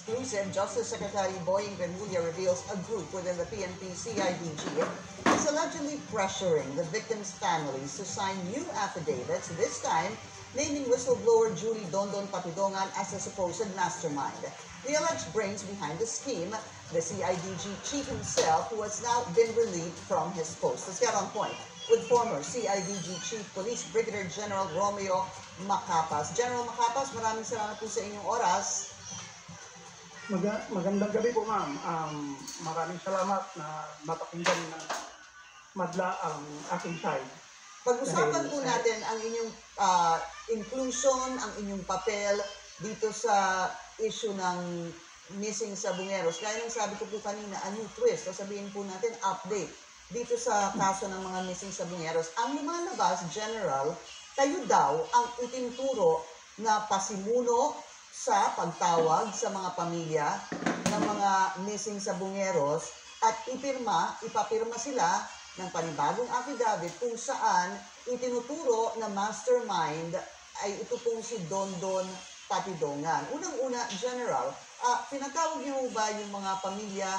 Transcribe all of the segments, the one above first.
exclusive, Justice Secretary Boying Remulla reveals a group within the PNP CIDG is allegedly pressuring the victims' families to sign new affidavits, this time naming whistleblower Julie Dondon Patidongan as the supposed mastermind. The alleged brains behind the scheme, the CIDG chief himself, who has now been relieved from his post. Let's get on point with former CIDG Chief Police Brigadier General Romeo Macapas. General Macapas, maraming salamat po sa inyong oras. Magandang gabi po, ma'am. Maraming salamat na mapakinggan na madla ang aking side. Pag-usapan po natin ang inyong inclusion, ang inyong papel dito sa issue ng missing Sabongeros. Gaya ng sabi ko po kanina, a new twist. Sasabihin po natin, update dito sa kaso ng mga missing Sabongeros. Ang lumalabas, General, kayo daw ang itinuturo na pasimuno sa pagtawag sa mga pamilya ng mga missing Sabongeros at ipapirma sila ng panibagong affidavit kung saan itinuturo na mastermind ay ito pong si Dondon Patidongan. Unang-una, General, pinatawag niyo ba yung mga pamilya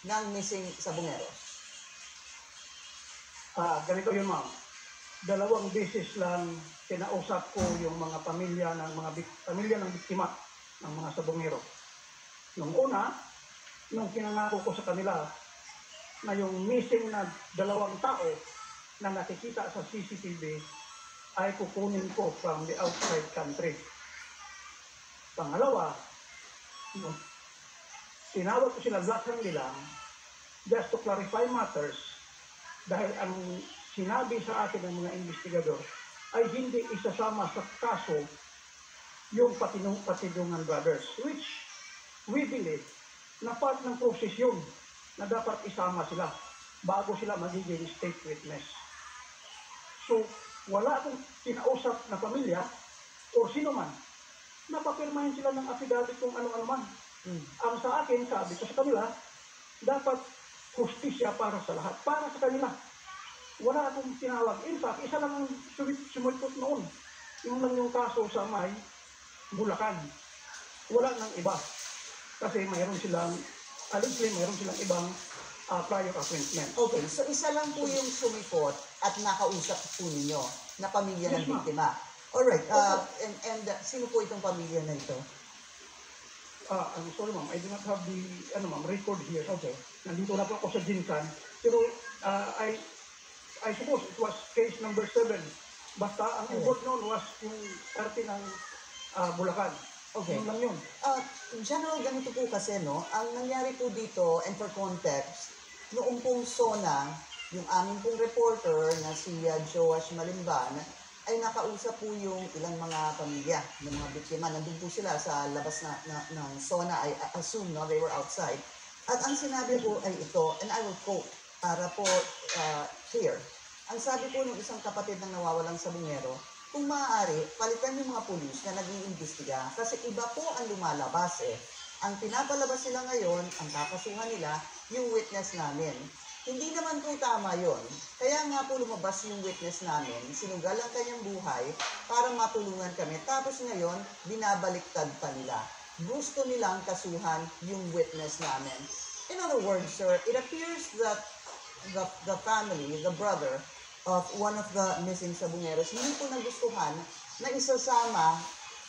ng missing Sabongeros? Ganito yun, ma'am. 2 beses lang kinausap ko yung mga pamilya ng biktima ng mga Sabongero. Nung una, nung kinangako ko sa kanila na yung missing na 2 tao na nakikita sa CCTV ay kukunin ko from the outside country. Pangalawa, tinawag ko sila lahat ng nila just to clarify matters dahil ang sinabi sa akin ng mga investigador ay hindi isasama sa kaso yung Patidongan brothers, which we believe na part ng process yun na dapat isama sila bago sila magiging state witness. So, wala akong kinausap na pamilya o sino man na papirmahin sila ng affidavit kung ano-ano man. Ang sa akin, sabi ko sa kanila, dapat hustisya para sa lahat, para sa kanila. Wala akong tinawag. In fact, isa lang ang sumulpot noon. Yung lang yung kaso sa may Bulacan. Wala nang iba. Kasi mayroon silang ibang prior appointment. Okay, so isa lang po yung sumipot at nakausap po ninyo na pamilya ng biktima. Alright, and sino po itong pamilya na ito? I'm sorry, ma'am. I do not have the record here. Okay. Nandito na po ako sa Jinsan. Pero I suppose it was case number 7. Basta ang involved noon was yung party ng Bulacan. Okay. Yun lang yun. General, ganito po kasi, no? Ang nangyari po dito, and for context, noong pong SONA, yung aming pong reporter na si Joash Malimban, ay nakausap po yung ilang mga pamilya ng mga biktima. Nandun po sila sa labas ng SONA. I assume, no? They were outside. At ang sinabi po ay ito, and I will quote, para po clear. Ang sabi po ng isang kapatid ng nawawalang Sabongero, kung maaari, palitan yung mga pulis na nag-iimbestiga kasi iba po ang lumalabas eh. Ang pinapalabas nila ngayon, ang kakasuhan nila, yung witness namin. Hindi naman po tama yon. Kaya nga po lumabas yung witness namin, sinugal ang kanyang buhay para matulungan kami. Tapos ngayon, binabaliktad pa nila. Gusto nilang kasuhan yung witness namin. In other words, sir, it appears that the family, the brother of one of the missing Sabongeros, hindi po nagustuhan na isasama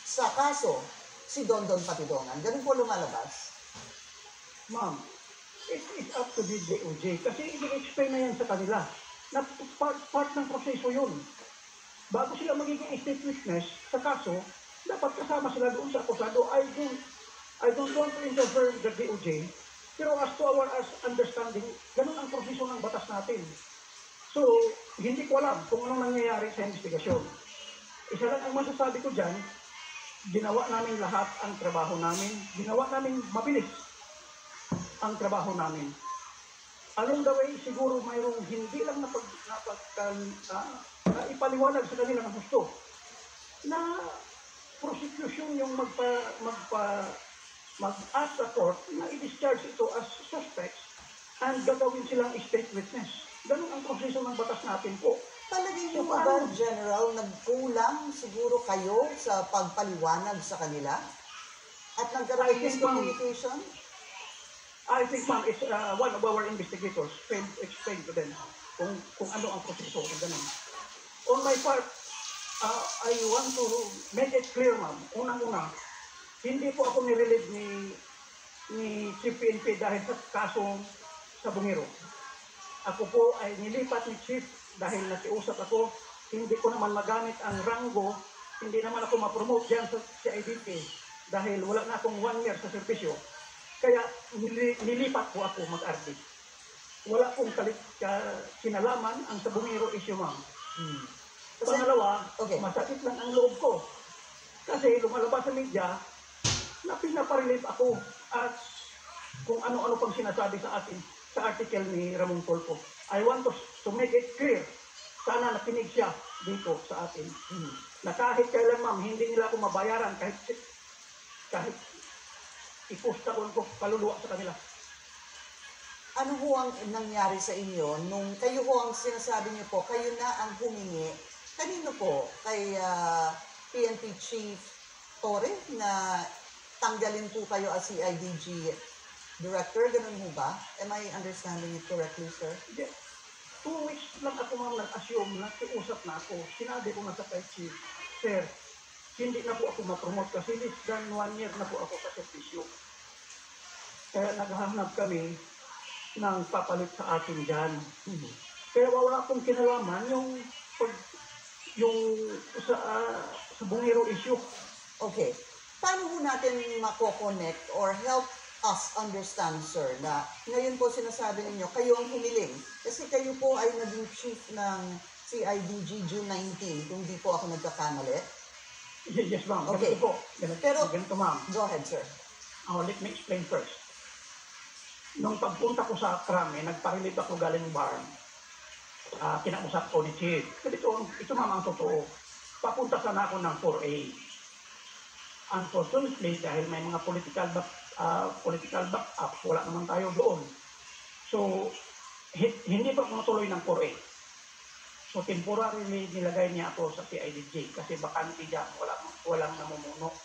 sa kaso si Dondon Patidongan. Ganun po lumalabas. Ma'am, it is up to the DOJ kasi i-explain na yan sa kanila na part ng proseso yun. Bago sila magiging state witness sa kaso, dapat kasama sila doon sa akusado. I don't want to interfere the DOJ, pero as to our understanding, ganun ang proseso ng batas natin. So, hindi ko alam kung anong nangyayari sa investigasyon. Isa lang ang masasabi ko dyan, ginawa namin lahat ang trabaho namin, ginawa namin mabilis ang trabaho namin. Along the way, siguro mayroong hindi lang ipaliwanag sa kanila ng gusto na prosecution yung mag-ask sa court na i-discharge ito as suspects and gagawin silang state witness. Ganun ang proseso ng batas natin po. Palagay niyo ba, General, nagkulang siguro kayo sa pagpaliwanag sa kanila? At nagkaroon I ng think, ma'am, miscommunication? I think, ma'am, it's one of our investigators failed to explain to them kung ano ang proseso ng ganun. On my part, I want to make it clear, ma'am. Unang-una, hindi po ako nirelieve ni Chief PNP dahil sa kasong sa Bungiro. Ako po ay nilipat ni Chief dahil nakiusap ako, hindi ko naman magamit ang ranggo, hindi naman ako ma-promote dyan sa CIDP dahil wala na akong 1 year sa servisyo. Kaya nilipat po ako mag-RD. Wala pong kinalaman ang sa Bungiro issue, ma'am. Pangalawa, masakit lang ang loob ko. Kasi lumalabas sa media na pinaparelieve ako at kung ano-ano pang sinasabi sa atin sa article ni Ramon Tulfo. I want to make it clear. Sana nakinig siya dito sa atin. Na kahit kailan, ma'am, hindi nila ako mabayaran kahit iposta ko kaluluwa sa kanila. Ano ho ang nangyari sa inyo nung kayo ho ang sinasabi niyo po, kayo na ang humingi? Kanino po? Kay PNP Chief Torre na tanggalin po kayo as CIDG Director? Ganun ho ba? Am I understanding it correctly, sir? Yes. 2 weeks lang ako, ma'am, nag-assume, nakiusap na ako. Sinabi ko na sa kay Chief, Sir, hindi na po ako ma-promote kasi less than 1 year na po ako sa servisyo. Kaya naghahanap kami ng papalit sa atin dyan. Kaya wala akong kinalaman sa Bungiro issue. Okay. Paano ho natin mako-connect or help us understand, sir, na ngayon po sinasabi ninyo, kayo ang humiling. Kasi kayo po ay naging chief ng CIDG June 19, kung di po ako nagkakamali. Yes, ma'am. Okay. Ganito, ma'am. Go ahead, sir. Let me explain first. Nung pagpunta ko sa Krame, nagparilip ako galing barn. Kinausap ko ni Chief. Ito ma'am ang totoo. Papunta sana ako ng 4A. Unfortunately, dahil may mga political back-up, wala naman tayo doon. So, hindi pa matuloy ng 4A. So, temporarily nilagay niya ako sa CIDG kasi bakante dyan, walang namumuno.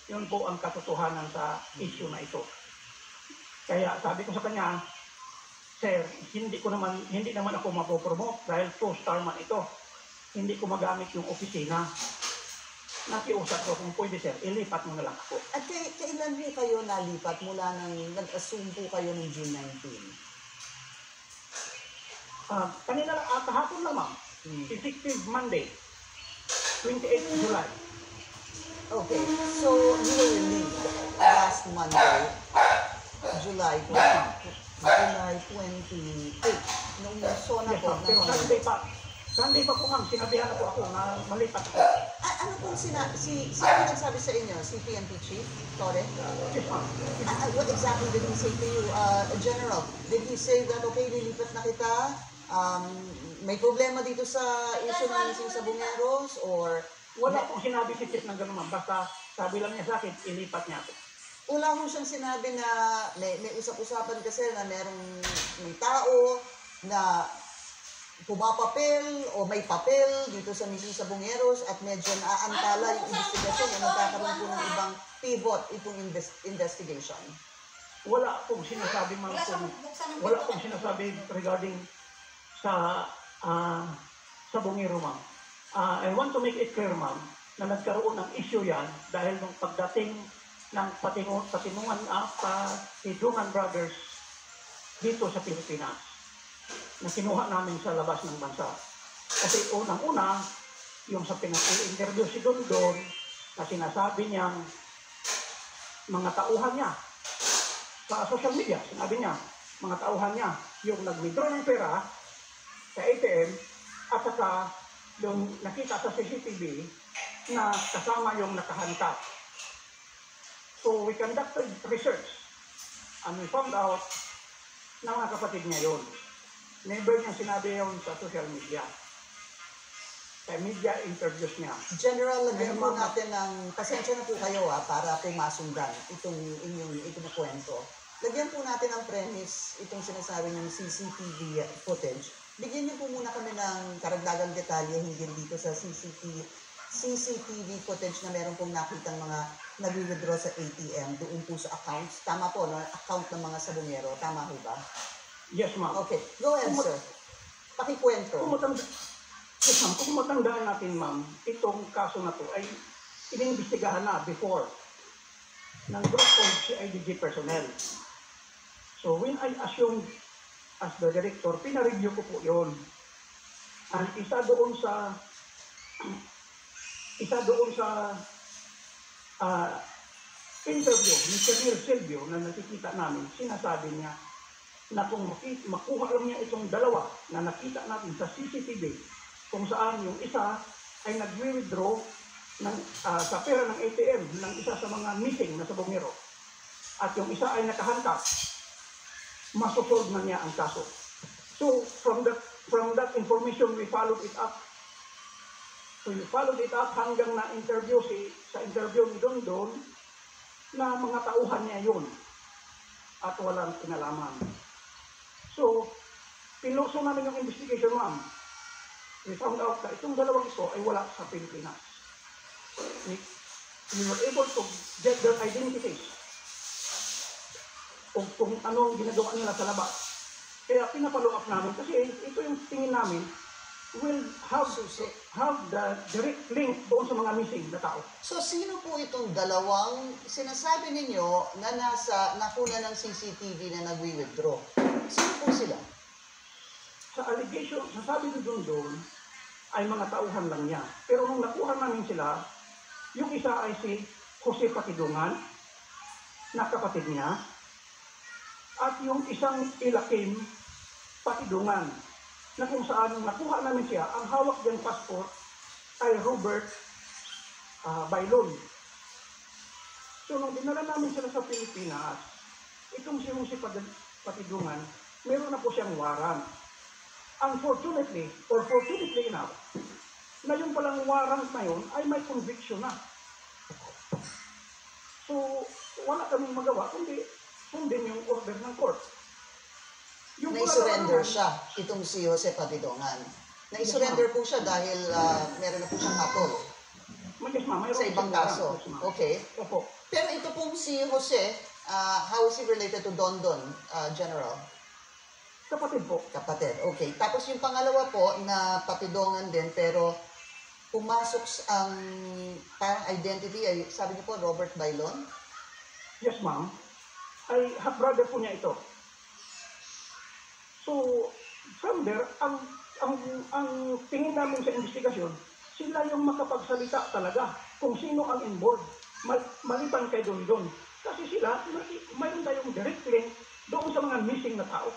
Yun po ang katotohanan sa issue na ito. Kaya sabi ko sa kanya, Sir, hindi naman ako mapopromote dahil 2-star man ito. Hindi ko magamit yung opisina. Nakiusap ko kung pwede, sir, ilipat mo na lang ako. At kailan po kayo nalipat mula nang nag-assume po kayo ng June 19? Kanina lang, kahapon lang, ma'am. Effective Monday, 28 July. Okay, so you were relieved last Monday, July 28. Nung sona Yes, po. ma'am. Pero Sunday pa po, ma'am, sinabihan na po ako na malipat ako. Ano pong sino nagsabi sa inyo? Si PNP Chief Torre? Yes, ma'am. What exactly did he say to you, General? Did he say that, okay, lilipat na kita? May problema dito sa issue ng missing sa Bungeros? Or Wala pong sinabi si Chief ng gano'n, ma'am. Basta sabi lang niya sa akin, ilipat niya ako. wala mo siyang sinabi na may usap-usapan kasi na may tao na pumapapel o may papel dito sa missing sa Bungeros at medyo naaantala yung investigasyon na magkakaroon po ng ibang pivot itong investigation. Wala pong sinasabi, ma'am. Wala pong sinasabi regarding sa Bungiro, ma'am. I want to make it clear, ma'am, na nagkaroon ng issue yan dahil nung pagdating ng patinungan Tidungan Brothers dito sa Pilipinas na kinuha namin sa labas ng bansa. Kasi unang-una, yung sa pinag-interview si Dondon na sinasabi niyang mga tauhan niya sa social media, sinabi niya, mga tauhan niya, yung nag-withdraw ng pera sa ATM at saka yung nakita sa CCTV na kasama yung nakahanta. So we conducted research and we found out na mga kapatid niya yun. Never niya sinabi yun sa social media. Sa media interviews niya. General, lagyan po natin ng, pasensya na po kayo para po masundan itong inyong kwento. Lagyan po natin ng premise itong sinasabi ng CCTV footage. Bigyan niyo po muna kami ng karagdagang detalye hinggil dito sa CCTV CCTV footage na meron pong nakitang mga nag-withdraw sa ATM doon po sa accounts. Tama po, no? Account ng mga sabungero. Tama ho ba? Yes, ma'am. Okay. Go ahead, sir. Pakikwento. Kung matandaan natin, ma'am, itong kaso na to ay inimbestigahan na before ng group of CIDG personnel. So when I assumed as the director, pina-review ko po yun. At isa doon sa interview ni Sir Silvio na nakikita namin, sinasabi niya na kung makuha lang niya itong dalawa na nakita natin sa CCTV, kung saan yung isa ay nag-withdraw sa pera ng ATM ng isa sa mga missing na sabongero at yung isa ay nakahandcuff, masosolve na niya ang kaso. So from that information, we followed it up. So we followed it up hanggang sa interview ni Dondon na mga tauhan niya yun at walang kinalaman. So, pinukso namin yung investigation, ma'am. We found out na itong dalawang ito ay wala sa Pilipinas. We were able to get their identities o kung ano ang ginagawa nila sa labas. Kaya pinapalo up namin kasi ito yung tingin namin will have the direct link doon sa mga missing na tao. So, sino po itong dalawang sinasabi ninyo na nakuna ng CCTV na nag-withdraw? Sino po sila? Sa allegation, sasabi ni Dondon ay mga tauhan lang niya. Pero nung nakuha namin sila, yung isa ay si Jose Patidungan, na kapatid niya, at yung isang Ilakim Patidungan, na kung saan nakuha namin siya, ang hawak ng passport ay Robert Bailon. So nung dinala namin sila sa Pilipinas, itong si Jose Patidungan, meron na po siyang warrant. Unfortunately, or fortunately enough, na yung palang warrant na yun ay may conviction na. So, wala kaming magawa, kundi sundin yung order ng court. Na-surrender siya, itong si Jose Patidongan. Na-surrender po siya dahil meron na po siyang hatol Yes, ma'am. sa ibang kaso. Okay. Opo. Pero ito pong si Jose, how is he related to Dondon, General? Kapatid po. Kapatid. Okay. Tapos yung pangalawa po na Patidongan din, pero pumasok ang parang identity, ay sabi niyo po, Robert Bailon? Yes, ma'am. Ay half-brother po niya ito. So, from there, ang tingin namin sa investigasyon, sila yung makapagsalita talaga kung sino ang involved, maliban kay Dondon. Kasi sila, mayroon tayong direct link doon sa mga missing na tao.